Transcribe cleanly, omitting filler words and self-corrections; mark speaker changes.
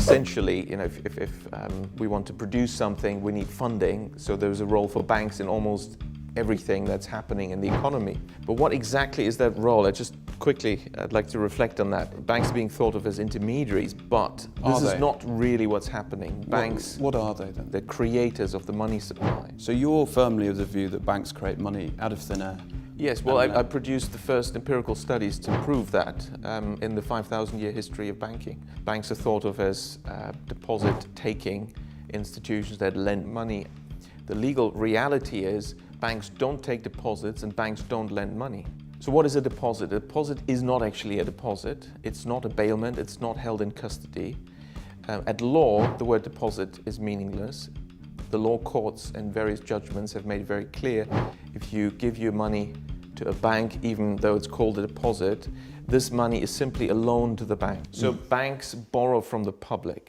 Speaker 1: essentially, if we want to produce something, we need funding. So there's a role for banks in almost everything that's happening in the economy. But what exactly is that role? I'd like to reflect on that. Banks are being thought of as intermediaries, but this is not really what's happening. Banks,
Speaker 2: what are they then?
Speaker 1: They're creators of the money supply.
Speaker 2: So you're firmly of the view that banks create money out of thin air?
Speaker 1: Yes, well, I produced the first empirical studies to prove that in the 5,000-year history of banking. Banks are thought of as deposit-taking institutions that lend money. The legal reality is banks don't take deposits and banks don't lend money. So what is a deposit? A deposit is not actually a deposit. It's not a bailment. It's not held in custody. At law, the word deposit is meaningless. The law courts and various judgments have made it very clear if you give your money to a bank, even though it's called a deposit, this money is simply a loan to the bank. So banks borrow from the public.